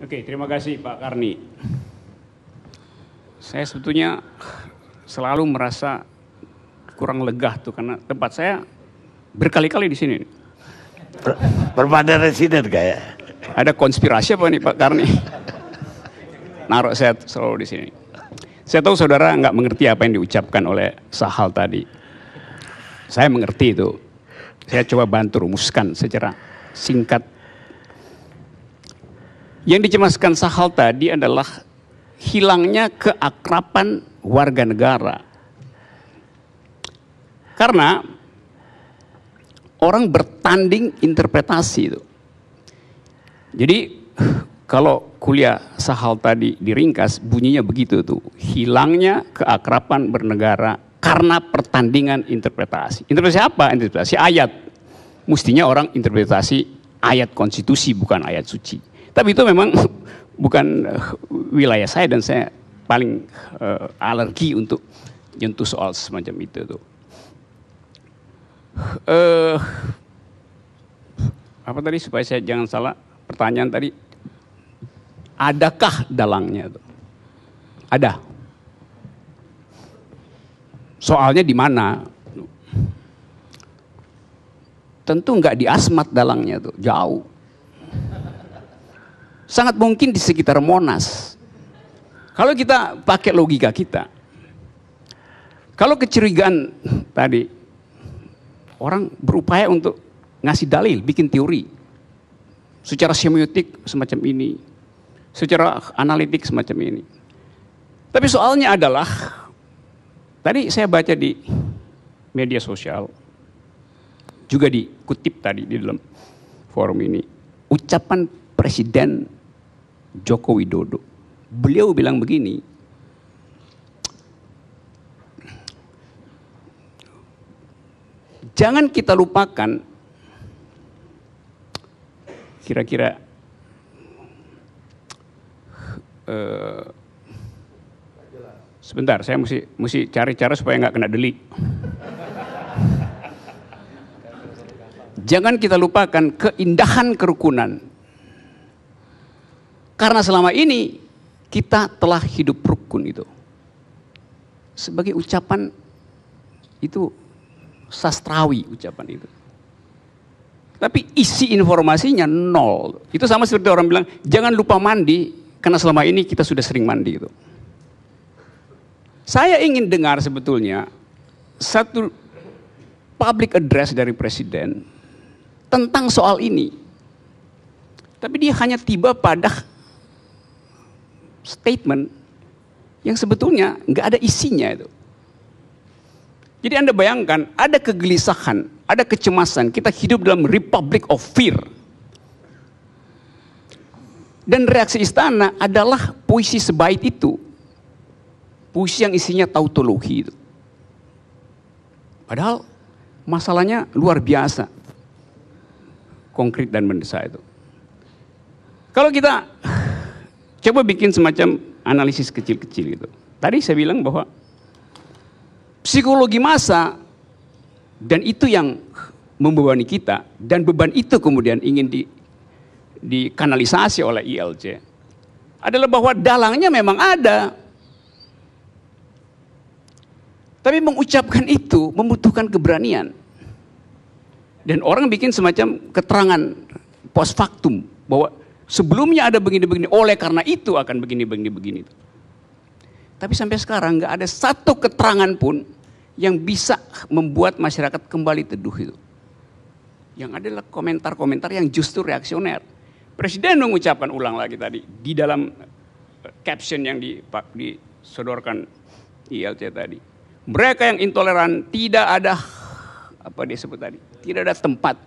Oke, terima kasih Pak Karni. Saya sebetulnya selalu merasa kurang lega tuh karena tempat saya berkali-kali di sini. Permadana residen kayak. Ada konspirasi apa nih Pak Karni? Naruh saya selalu di sini. Saya tahu saudara nggak mengerti apa yang diucapkan oleh Sahal tadi. Saya mengerti itu. Saya coba bantu rumuskan secara singkat. Yang dicemaskan Sahal tadi adalah hilangnya keakraban warga negara. Karena orang bertanding interpretasi itu. Jadi kalau kuliah Sahal tadi diringkas bunyinya begitu tuh. Hilangnya keakraban bernegara karena pertandingan interpretasi. Interpretasi apa? Interpretasi ayat. Mestinya orang interpretasi ayat konstitusi bukan ayat suci. Tapi itu memang bukan wilayah saya dan saya paling alergi untuk nyentuh soal semacam itu tuh. Apa tadi supaya saya jangan salah pertanyaan tadi, adakah dalangnya tuh? Ada. Soalnya di mana? Tentu nggak di Asmat dalangnya tuh, jauh. Sangat mungkin di sekitar Monas. Kalau kita pakai logika kita, kalau kecurigaan tadi, orang berupaya untuk ngasih dalil, bikin teori. Secara semiotik semacam ini, secara analitik semacam ini. Tapi soalnya adalah, tadi saya baca di media sosial, juga dikutip tadi di dalam forum ini, ucapan Presiden Joko Widodo. Beliau bilang begini, jangan kita lupakan, kira-kira sebentar, saya mesti cari cara supaya nggak kena delik. Jangan kita lupakan keindahan kerukunan. Karena selama ini kita telah hidup rukun itu. Sebagai ucapan itu sastrawi ucapan itu. Tapi isi informasinya nol. Itu sama seperti orang bilang, jangan lupa mandi karena selama ini kita sudah sering mandi itu. Saya ingin dengar sebetulnya satu public address dari Presiden tentang soal ini. Tapi dia hanya tiba pada statement yang sebetulnya nggak ada isinya itu. Jadi Anda bayangkan ada kegelisahan, ada kecemasan, kita hidup dalam republic of fear. Dan reaksi istana adalah puisi sebaik itu. Puisi yang isinya tautologi itu. Padahal masalahnya luar biasa. Konkret dan mendesak itu. Kalau kita coba bikin semacam analisis kecil-kecil gitu. Tadi saya bilang bahwa psikologi massa dan itu yang membebani kita dan beban itu kemudian ingin dikanalisasi oleh ILC adalah bahwa dalangnya memang ada. Tapi mengucapkan itu membutuhkan keberanian. Dan orang bikin semacam keterangan post factum bahwa sebelumnya ada begini-begini, oleh karena itu akan begini-begini. Tapi sampai sekarang nggak ada satu keterangan pun yang bisa membuat masyarakat kembali teduh itu. Yang adalah komentar-komentar yang justru reaksioner. Presiden mengucapkan ulang lagi tadi di dalam caption yang disodorkan ILC tadi. Mereka yang intoleran tidak ada, apa dia sebut tadi, tidak ada tempat.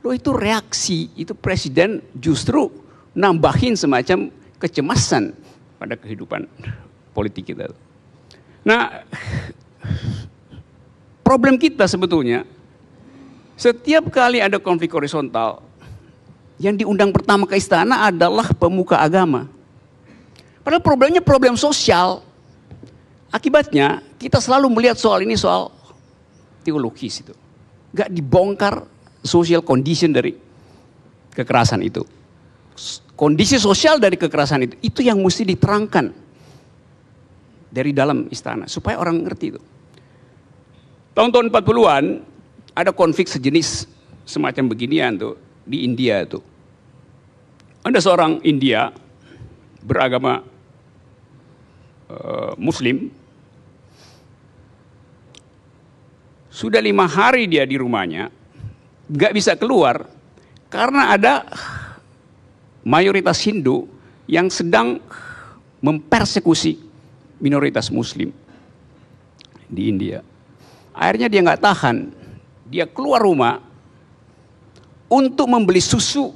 Loh itu reaksi, itu Presiden justru nambahin semacam kecemasan pada kehidupan politik kita. Nah, problem kita sebetulnya, setiap kali ada konflik horizontal, yang diundang pertama ke istana adalah pemuka agama. Padahal problemnya problem sosial. Akibatnya kita selalu melihat soal ini soal teologis itu. Gak dibongkar social condition dari kekerasan itu. kondisi sosial dari kekerasan itu yang mesti diterangkan dari dalam istana supaya orang ngerti itu. Tahun-tahun 40-an ada konflik sejenis semacam beginian tuh di India itu. Ada seorang India beragama Muslim, sudah 5 hari dia di rumahnya, nggak bisa keluar karena ada mayoritas Hindu yang sedang mempersekusi minoritas Muslim di India. Akhirnya dia nggak tahan, dia keluar rumah untuk membeli susu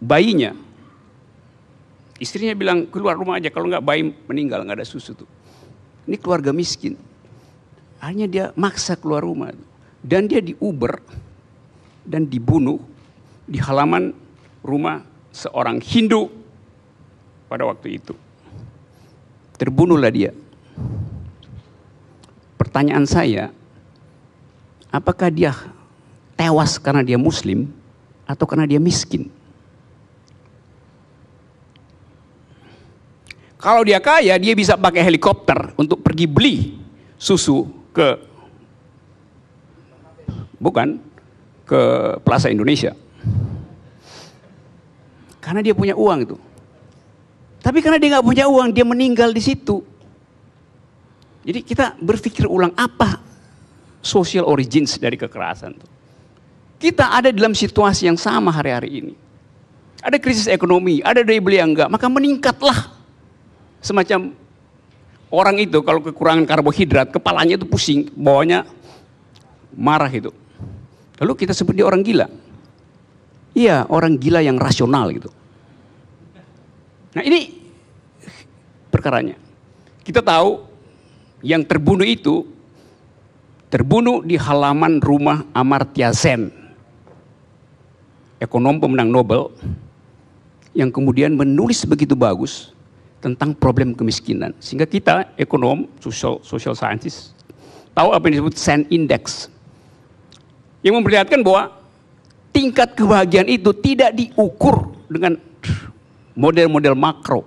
bayinya. Istrinya bilang keluar rumah aja, kalau nggak bayi meninggal, nggak ada susu tuh. Ini keluarga miskin. Akhirnya dia maksa keluar rumah dan dia diuber dan dibunuh di halaman rumah seorang Hindu pada waktu itu. Terbunuhlah dia. Pertanyaan saya, apakah dia tewas karena dia Muslim atau karena dia miskin? Kalau dia kaya, dia bisa pakai helikopter untuk pergi beli susu ke Plaza Indonesia. Karena dia punya uang itu. Tapi karena dia nggak punya uang, dia meninggal di situ. Jadi kita berpikir ulang, apa social origins dari kekerasan itu. Kita ada dalam situasi yang sama hari-hari ini. Ada krisis ekonomi, ada daya beli yang enggak, maka meningkatlah semacam orang itu kalau kekurangan karbohidrat, kepalanya itu pusing, bawahnya marah itu. Lalu kita sebut dia orang gila. Iya, orang gila yang rasional gitu. Nah ini perkaranya. Kita tahu yang terbunuh itu terbunuh di halaman rumah Amartya Sen, ekonom pemenang Nobel, yang kemudian menulis begitu bagus tentang problem kemiskinan. Sehingga kita, ekonom, social scientist, tahu apa yang disebut Sen Index. Yang memperlihatkan bahwa tingkat kebahagiaan itu tidak diukur dengan model-model makro.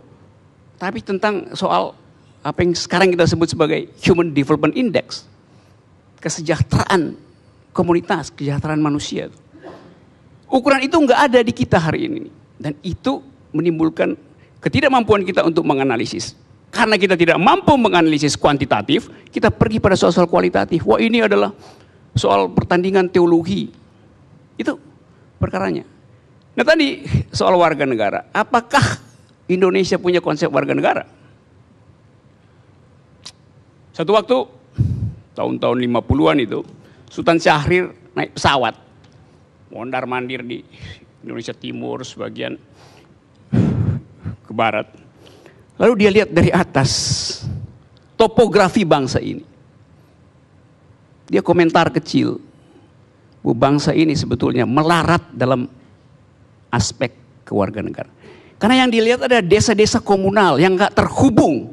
Tapi tentang soal apa yang sekarang kita sebut sebagai Human Development Index. Kesejahteraan komunitas, kesejahteraan manusia. Ukuran itu nggak ada di kita hari ini. Dan itu menimbulkan ketidakmampuan kita untuk menganalisis. Karena kita tidak mampu menganalisis kuantitatif, kita pergi pada soal-soal kualitatif. Wah, ini adalah soal pertandingan teologi. Itu perkaranya. Nah tadi soal warga negara. Apakah Indonesia punya konsep warga negara? Satu waktu, tahun-tahun 50-an itu, Sultan Syahrir naik pesawat. Mondar-mandir di Indonesia Timur, sebagian ke barat. Lalu dia lihat dari atas topografi bangsa ini. Dia komentar kecil, bahwa bangsa ini sebetulnya melarat dalam aspek kewarganegaraan. Karena yang dilihat ada desa-desa komunal yang nggak terhubung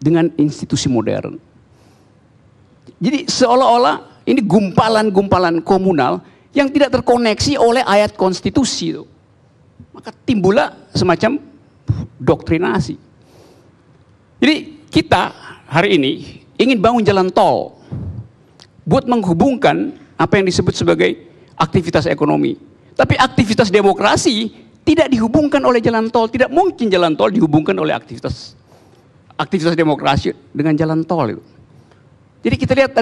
dengan institusi modern. Jadi seolah-olah ini gumpalan-gumpalan komunal yang tidak terkoneksi oleh ayat konstitusi itu. Maka timbullah semacam doktrinasi. Jadi kita hari ini ingin bangun jalan tol buat menghubungkan apa yang disebut sebagai aktivitas ekonomi. Tapi aktivitas demokrasi tidak dihubungkan oleh jalan tol. Tidak mungkin jalan tol dihubungkan oleh aktivitas demokrasi dengan jalan tol itu. Jadi kita lihat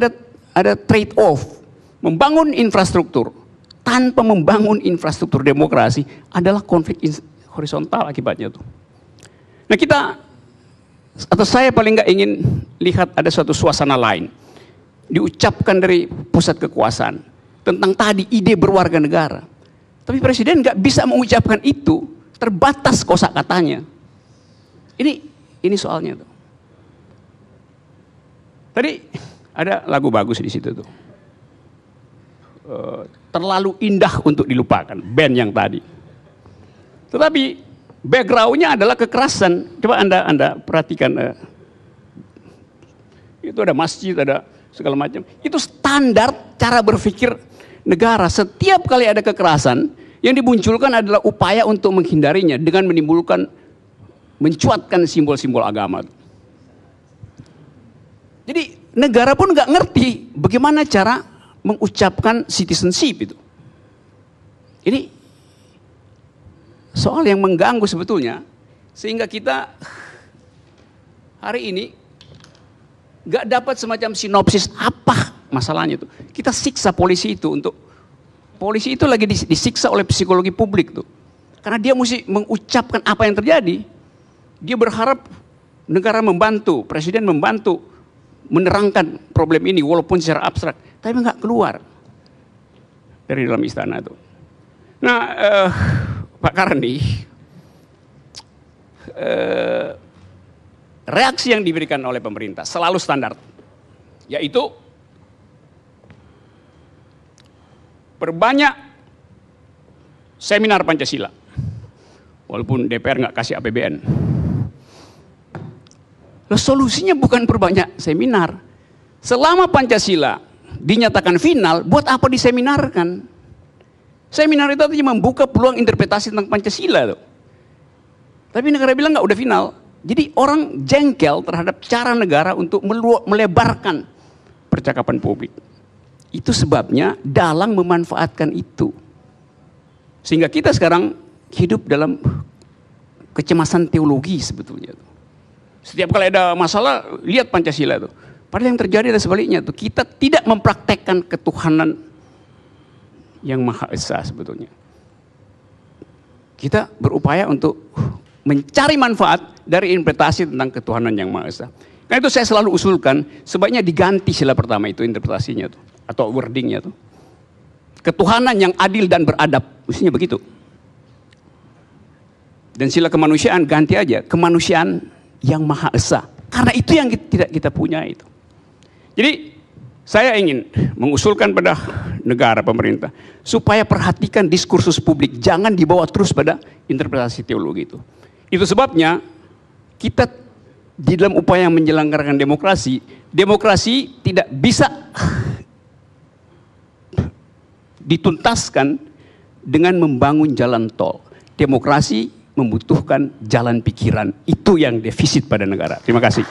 ada trade off. Membangun infrastruktur tanpa membangun infrastruktur demokrasi adalah konflik horizontal akibatnya tuh. Nah kita, atau saya paling nggak ingin lihat ada suatu suasana lain diucapkan dari pusat kekuasaan tentang tadi ide berwarga negara. Tapi presiden nggak bisa mengucapkan itu, terbatas kosakatanya. Ini soalnya tuh. Tadi ada lagu bagus di situ tuh. Terlalu indah untuk dilupakan, band yang tadi. Tetapi backgroundnya adalah kekerasan. Coba anda perhatikan, itu ada masjid, ada segala macam. Itu standar cara berpikir negara. Setiap kali ada kekerasan, Yang dimunculkan adalah upaya untuk menghindarinya dengan mencuatkan simbol-simbol agama. Jadi negara pun nggak ngerti bagaimana cara mengucapkan citizenship itu. Ini soal yang mengganggu sebetulnya, sehingga kita hari ini nggak dapat semacam sinopsis apa masalahnya itu. Kita siksa polisi itu polisi itu lagi disiksa oleh psikologi publik tuh, karena dia mesti mengucapkan apa yang terjadi. Dia berharap negara membantu, presiden membantu menerangkan problem ini walaupun secara abstrak, tapi nggak keluar dari dalam istana itu. Nah, Pak Karni, reaksi yang diberikan oleh pemerintah selalu standar, yaitu perbanyak seminar Pancasila, walaupun DPR nggak kasih APBN. Loh, solusinya bukan perbanyak seminar. Selama Pancasila dinyatakan final, buat apa diseminarkan? Seminar itu artinya membuka peluang interpretasi tentang Pancasila tuh. Tapi negara bilang nggak udah final. Jadi orang jengkel terhadap cara negara untuk melebarkan percakapan publik. Itu sebabnya dalang memanfaatkan itu. Sehingga kita sekarang hidup dalam kecemasan teologi sebetulnya. Setiap kali ada masalah, lihat Pancasila itu. Padahal yang terjadi adalah sebaliknya tuh. Kita tidak mempraktekkan ketuhanan yang Maha Esa sebetulnya. Kita berupaya untuk mencari manfaat dari interpretasi tentang ketuhanan yang Maha Esa. Karena itu saya selalu usulkan sebaiknya diganti sila pertama itu interpretasinya tuh, atau wordingnya tuh. Ketuhanan yang adil dan beradab, mestinya begitu. Dan sila kemanusiaan ganti aja, kemanusiaan yang Maha Esa. Karena itu yang tidak kita punya itu. Jadi saya ingin mengusulkan pada negara, pemerintah, supaya perhatikan diskursus publik, jangan dibawa terus pada interpretasi teologi itu. Itu sebabnya kita di dalam upaya menyelenggarakan demokrasi, demokrasi tidak bisa dituntaskan dengan membangun jalan tol. Demokrasi membutuhkan jalan pikiran, itu yang defisit pada negara. Terima kasih.